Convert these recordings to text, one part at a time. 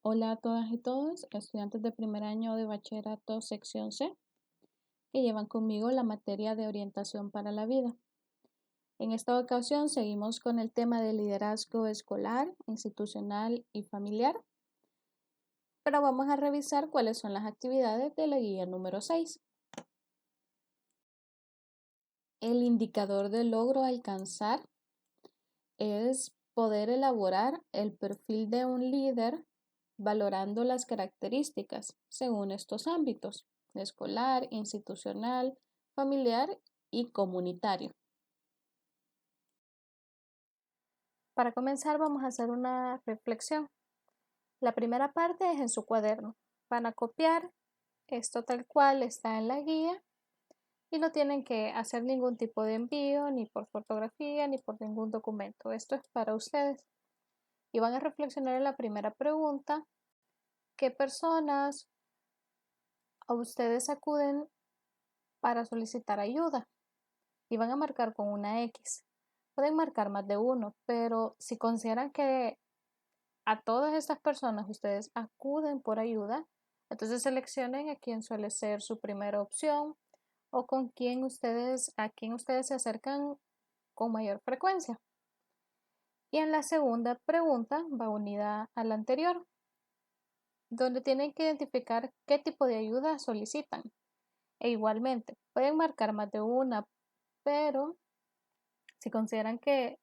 Hola a todas y todos, estudiantes de primer año de bachillerato sección C, que llevan conmigo la materia de orientación para la vida. En esta ocasión seguimos con el tema de liderazgo escolar, institucional y familiar, pero vamos a revisar cuáles son las actividades de la guía número 6. El indicador de logro a alcanzar es poder elaborar el perfil de un líder valorando las características según estos ámbitos: escolar, institucional, familiar y comunitario. Para comenzar vamos a hacer una reflexión. La primera parte es en su cuaderno. Van a copiar esto tal cual está en la guía y no tienen que hacer ningún tipo de envío, ni por fotografía, ni por ningún documento. Esto es para ustedes. Y van a reflexionar en la primera pregunta: ¿qué personas a ustedes acuden para solicitar ayuda? Y van a marcar con una X. Pueden marcar más de uno, pero si consideran que a todas estas personas ustedes acuden por ayuda, entonces seleccionen a quién suele ser su primera opción o a quién ustedes se acercan con mayor frecuencia. Y en la segunda pregunta va unida a la anterior, donde tienen que identificar qué tipo de ayuda solicitan. E igualmente, pueden marcar más de una, pero si consideran que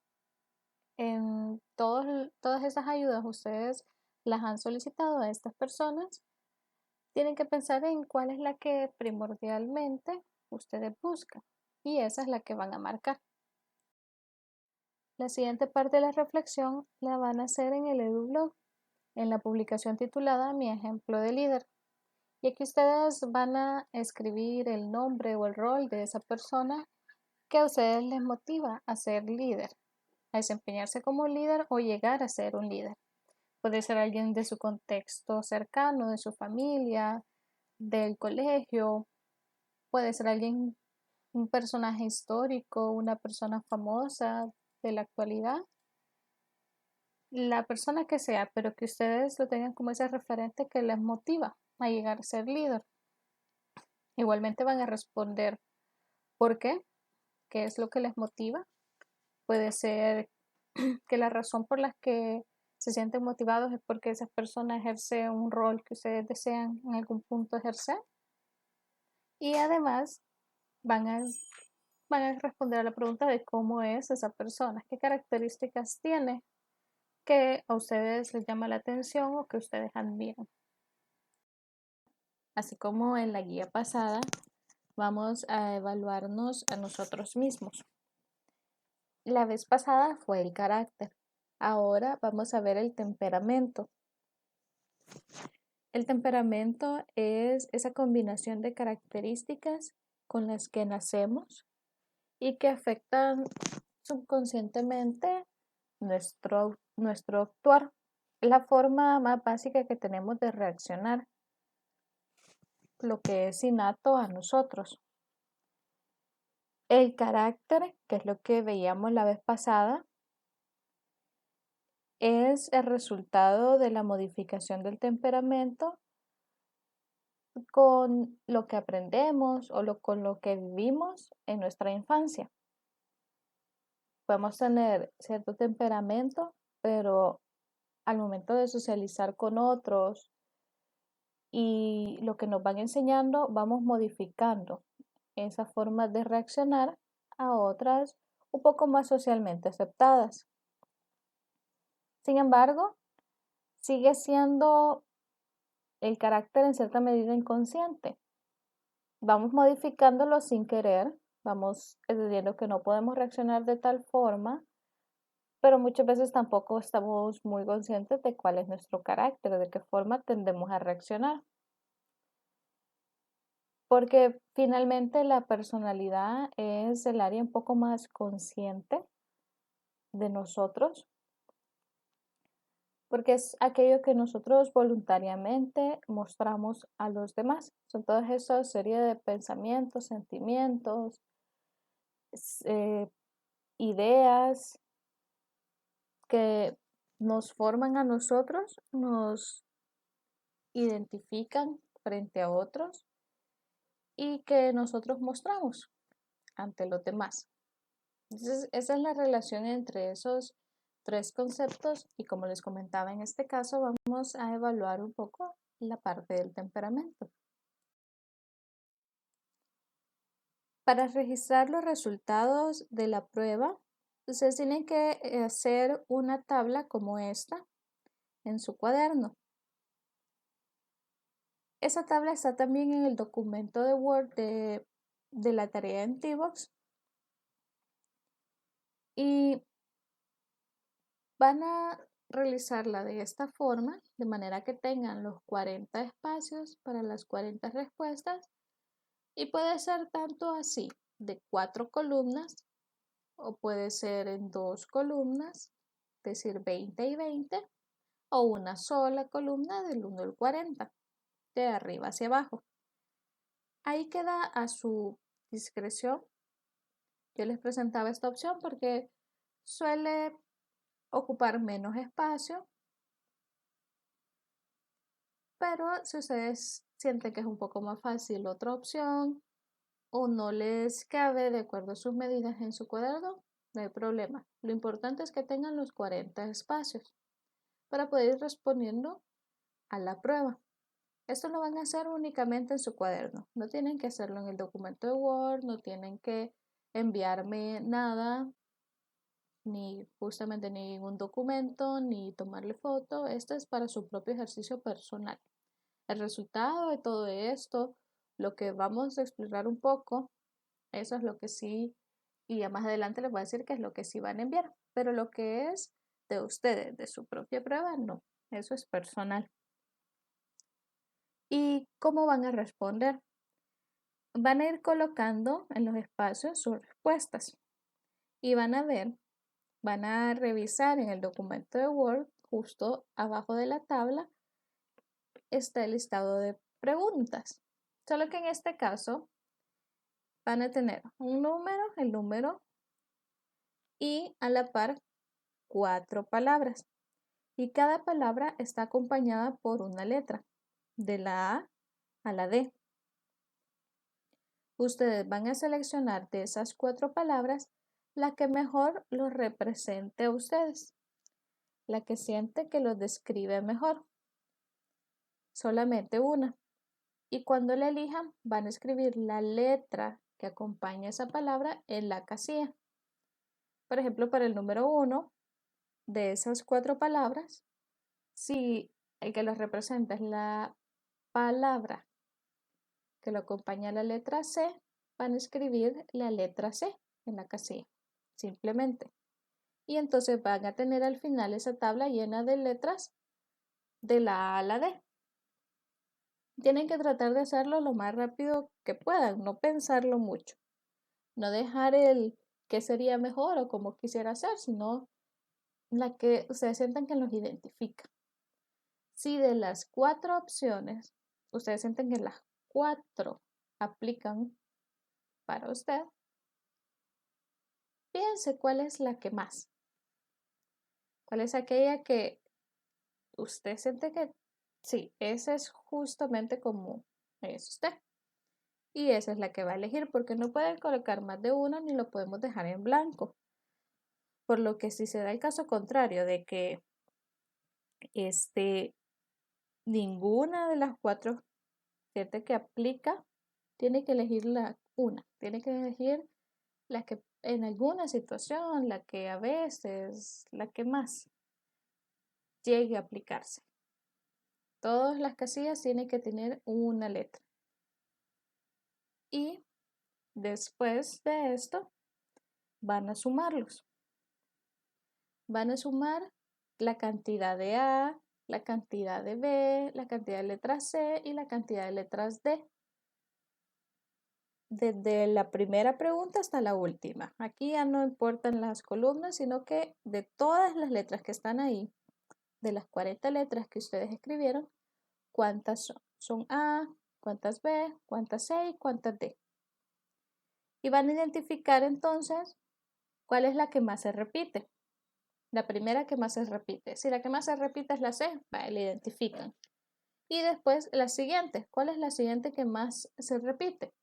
en todas esas ayudas ustedes las han solicitado a estas personas, tienen que pensar en cuál es la que primordialmente ustedes buscan y esa es la que van a marcar. La siguiente parte de la reflexión la van a hacer en el EduBlog, en la publicación titulada Mi ejemplo de líder. Y aquí ustedes van a escribir el nombre o el rol de esa persona que a ustedes les motiva a ser líder, a desempeñarse como líder o llegar a ser un líder. Puede ser alguien de su contexto cercano, de su familia, del colegio, puede ser alguien, un personaje histórico, una persona famosa de la actualidad, la persona que sea, pero que ustedes lo tengan como ese referente que les motiva a llegar a ser líder. Igualmente van a responder por qué es lo que les motiva. Puede ser que la razón por la que se sienten motivados es porque esa persona ejerce un rol que ustedes desean en algún punto ejercer. Y además van a, van a responder a la pregunta de cómo es esa persona, qué características tiene que a ustedes les llama la atención o que ustedes admiran. Así como en la guía pasada, vamos a evaluarnos a nosotros mismos. La vez pasada fue el carácter. Ahora vamos a ver el temperamento. El temperamento es esa combinación de características con las que nacemos y que afectan subconscientemente nuestro actuar. Es la forma más básica que tenemos de reaccionar, lo que es innato a nosotros. El carácter, que es lo que veíamos la vez pasada, es el resultado de la modificación del temperamento con lo que aprendemos o con lo que vivimos en nuestra infancia. Podemos tener cierto temperamento, pero al momento de socializar con otros y lo que nos van enseñando, vamos modificando esa forma de reaccionar a otras un poco más socialmente aceptadas. Sin embargo, sigue siendo el carácter en cierta medida inconsciente. Vamos modificándolo sin querer, vamos entendiendo que no podemos reaccionar de tal forma, pero muchas veces tampoco estamos muy conscientes de cuál es nuestro carácter, de qué forma tendemos a reaccionar. Porque finalmente la personalidad es el área un poco más consciente de nosotros, porque es aquello que nosotros voluntariamente mostramos a los demás. Son todas esas serie de pensamientos, sentimientos, eh, ideas que nos forman a nosotros, nos identifican frente a otros y que nosotros mostramos ante los demás. Entonces, esa es la relación entre esos tres conceptos y como les comentaba en este caso, vamos a evaluar un poco la parte del temperamento. Para registrar los resultados de la prueba, ustedes tienen que hacer una tabla como esta en su cuaderno. Esa tabla está también en el documento de Word de la tarea en Tbox. Y van a realizarla de esta forma, de manera que tengan los 40 espacios para las 40 respuestas. Y puede ser tanto así, de 4 columnas, o puede ser en 2 columnas, es decir, 20 y 20, o una sola columna del 1 al 40, de arriba hacia abajo. Ahí queda a su discreción. Yo les presentaba esta opción porque suele ocupar menos espacio, pero si ustedes sienten que es un poco más fácil otra opción o no les cabe de acuerdo a sus medidas en su cuaderno, no hay problema. Lo importante es que tengan los 40 espacios para poder ir respondiendo a la prueba. Esto lo van a hacer únicamente en su cuaderno. No tienen que hacerlo en el documento de Word, no tienen que enviarme nada, ni justamente ningún documento, ni tomarle foto. Esto es para su propio ejercicio personal. El resultado de todo esto, lo que vamos a explorar un poco, eso es lo que sí, y ya más adelante les voy a decir qué es lo que sí van a enviar, pero lo que es de ustedes, de su propia prueba, no, eso es personal. ¿Y cómo van a responder? Van a ir colocando en los espacios sus respuestas y van a ver, van a revisar en el documento de Word, justo abajo de la tabla, está el listado de preguntas. Solo que en este caso van a tener un número, el número, y a la par 4 palabras. Y cada palabra está acompañada por una letra, de la A a la D. Ustedes van a seleccionar de esas 4 palabras la que mejor los represente a ustedes, la que siente que los describe mejor. Solamente una. Y cuando la elijan, van a escribir la letra que acompaña esa palabra en la casilla. Por ejemplo, para el número 1, de esas 4 palabras, si el que los representa es la palabra que lo acompaña a la letra C, van a escribir la letra C en la casilla, simplemente. Y entonces van a tener al final esa tabla llena de letras de la A a la D. Tienen que tratar de hacerlo lo más rápido que puedan, no pensarlo mucho. No dejar el qué sería mejor o cómo quisiera hacer, sino la que ustedes sientan que los identifica. Si de las 4 opciones ustedes sienten que las 4 aplican para usted, piense cuál es la que más. ¿Cuál es aquella que usted siente que sí, esa es justamente como es usted? Y esa es la que va a elegir porque no pueden colocar más de uno ni lo podemos dejar en blanco. Por lo que si se da el caso contrario de que ninguna de las 4 siente que aplica, tiene que elegir tiene que elegir la que en alguna situación, la que a veces, la que más llegue a aplicarse. Todas las casillas tienen que tener una letra. Y después de esto, van a sumarlos. Van a sumar la cantidad de A, la cantidad de B, la cantidad de letras C y la cantidad de letras D. Desde la primera pregunta hasta la última. Aquí ya no importan las columnas, sino que de todas las letras que están ahí, de las 40 letras que ustedes escribieron, ¿cuántas son? Son A, cuántas B, cuántas C y cuántas D. Y van a identificar entonces cuál es la que más se repite. La primera que más se repite. Si la que más se repite es la C, la identifican. Y después la siguiente. ¿Cuál es la siguiente que más se repite?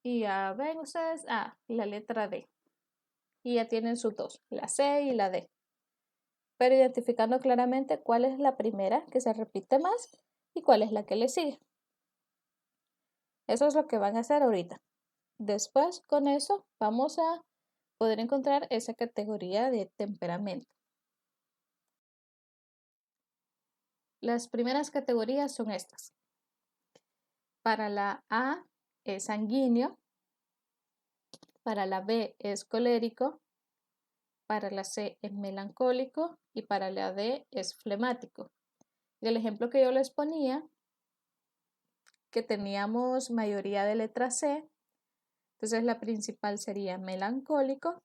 Y ya ven ustedes, la letra D. Y ya tienen sus dos, la C y la D. Pero identificando claramente cuál es la primera que se repite más y cuál es la que le sigue. Eso es lo que van a hacer ahorita. Después, con eso, vamos a poder encontrar esa categoría de temperamento. Las primeras categorías son estas. Para la A es sanguíneo, para la B es colérico, para la C es melancólico y para la D es flemático. Y el ejemplo que yo les ponía, que teníamos mayoría de letra C, entonces la principal sería melancólico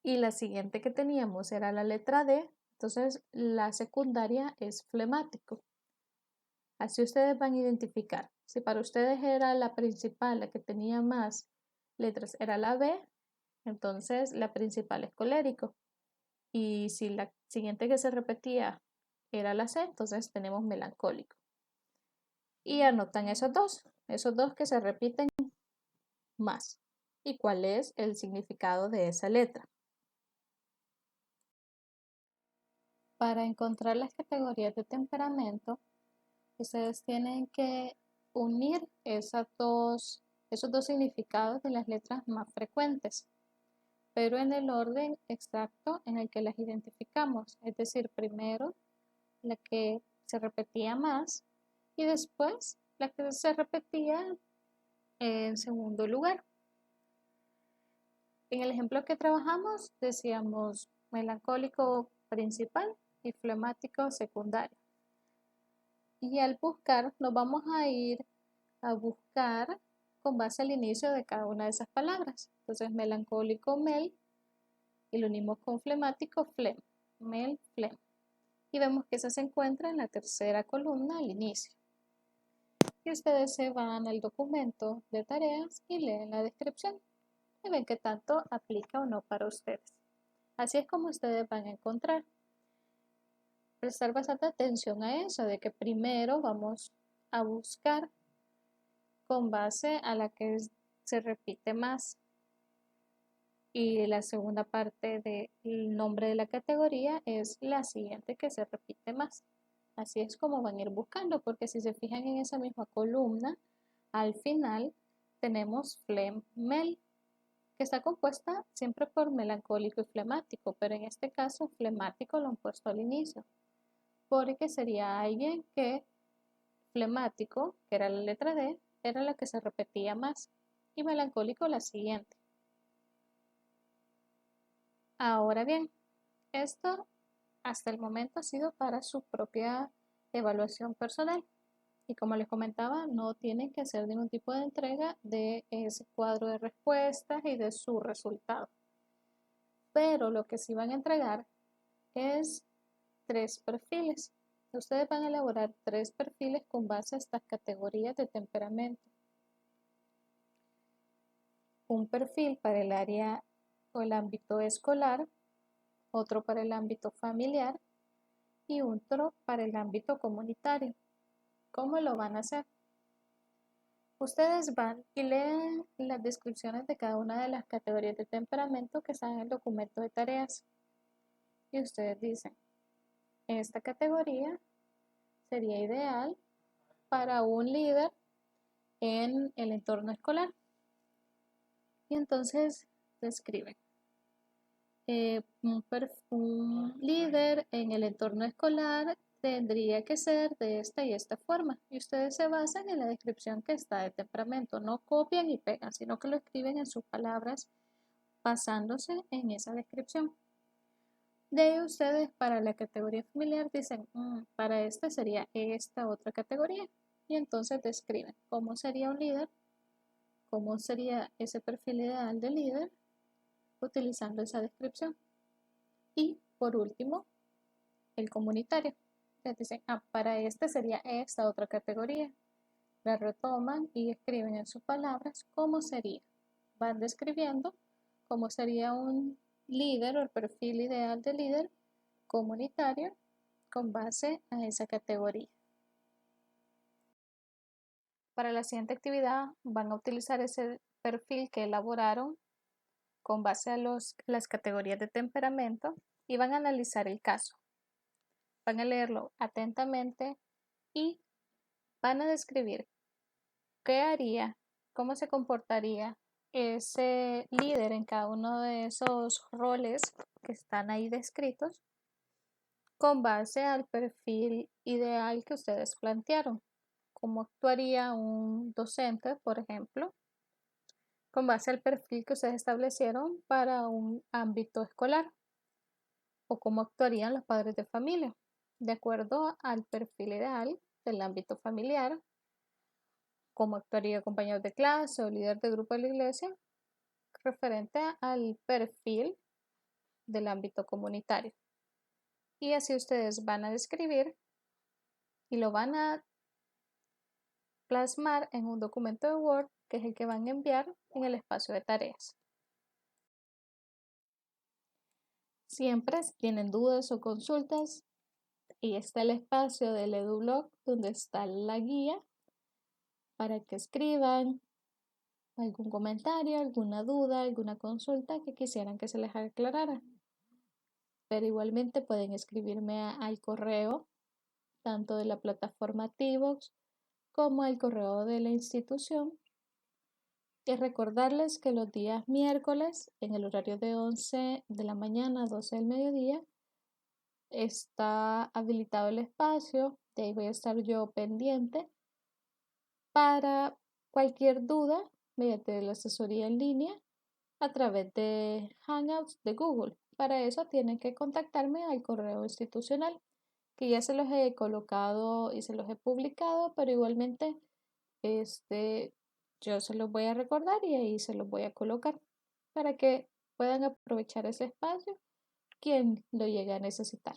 y la siguiente que teníamos era la letra D, entonces la secundaria es flemático. Así ustedes van a identificar. Si para ustedes era la principal, la que tenía más letras, era la B, entonces la principal es colérico. Y si la siguiente que se repetía era la C, entonces tenemos melancólico. Y anotan esos dos que se repiten más. ¿Y cuál es el significado de esa letra? Para encontrar las categorías de temperamento, ustedes tienen que unir esos dos significados de las letras más frecuentes, pero en el orden exacto en el que las identificamos. Es decir, primero la que se repetía más y después la que se repetía en segundo lugar. En el ejemplo que trabajamos decíamos melancólico principal y flemático secundario. Y al buscar nos vamos a ir a buscar con base al inicio de cada una de esas palabras. Entonces melancólico mel y lo unimos con flemático flem, mel, flem. Y vemos que esa se encuentra en la tercera columna al inicio. Y ustedes se van al documento de tareas y leen la descripción y ven qué tanto aplica o no para ustedes. Así es como ustedes van a encontrar. Prestar bastante atención a eso, de que primero vamos a buscar con base a la que se repite más. Y la segunda parte del nombre de la categoría es la siguiente que se repite más. Así es como van a ir buscando, porque si se fijan en esa misma columna, al final tenemos flemmel, que está compuesta siempre por melancólico y flemático, pero en este caso flemático lo han puesto al inicio, porque sería alguien que flemático, que era la letra D, era la que se repetía más, y melancólico la siguiente. Ahora bien, esto hasta el momento ha sido para su propia evaluación personal. Y como les comentaba, no tienen que hacer ningún tipo de entrega de ese cuadro de respuestas y de su resultado. Pero lo que sí van a entregar es 3 perfiles. Ustedes van a elaborar 3 perfiles con base a estas categorías de temperamento. Un perfil para el área o el ámbito escolar, otro para el ámbito familiar y otro para el ámbito comunitario. ¿Cómo lo van a hacer? Ustedes van y leen las descripciones de cada una de las categorías de temperamento que están en el documento de tareas. Y ustedes dicen, esta categoría sería ideal para un líder en el entorno escolar. Y entonces describen. Un líder en el entorno escolar tendría que ser de esta y esta forma. Y ustedes se basan en la descripción que está de temperamento. No copian y pegan, sino que lo escriben en sus palabras basándose en esa descripción. De ahí ustedes para la categoría familiar dicen, para este sería esta otra categoría. Y entonces describen cómo sería un líder, cómo sería ese perfil ideal de líder utilizando esa descripción. Y por último, el comunitario. Les dicen, para este sería esta otra categoría. La retoman y escriben en sus palabras cómo sería. Van describiendo cómo sería un líder o el perfil ideal de líder comunitario con base a esa categoría. Para la siguiente actividad van a utilizar ese perfil que elaboraron con base a las categorías de temperamento y van a analizar el caso. Van a leerlo atentamente y van a describir qué haría, cómo se comportaría ese líder en cada uno de esos roles que están ahí descritos con base al perfil ideal que ustedes plantearon. Cómo actuaría un docente, por ejemplo, con base al perfil que ustedes establecieron para un ámbito escolar, o cómo actuarían los padres de familia, de acuerdo al perfil ideal del ámbito familiar, cómo actuaría compañero de clase o líder de grupo de la iglesia, referente al perfil del ámbito comunitario. Y así ustedes van a describir y lo van a plasmar en un documento de Word, que es el que van a enviar en el espacio de tareas. Siempre si tienen dudas o consultas, y está el espacio del EduBlog donde está la guía para que escriban algún comentario, alguna duda, alguna consulta que quisieran que se les aclarara. Pero igualmente pueden escribirme al correo, tanto de la plataforma Tivox como al correo de la institución. Y recordarles que los días miércoles, en el horario de 11 de la mañana a 12 del mediodía, está habilitado el espacio. De ahí voy a estar yo pendiente para cualquier duda mediante la asesoría en línea a través de Hangouts de Google. Para eso tienen que contactarme al correo institucional, que ya se los he colocado y se los he publicado, pero igualmente yo se los voy a recordar y ahí se los voy a colocar para que puedan aprovechar ese espacio quien lo llegue a necesitar.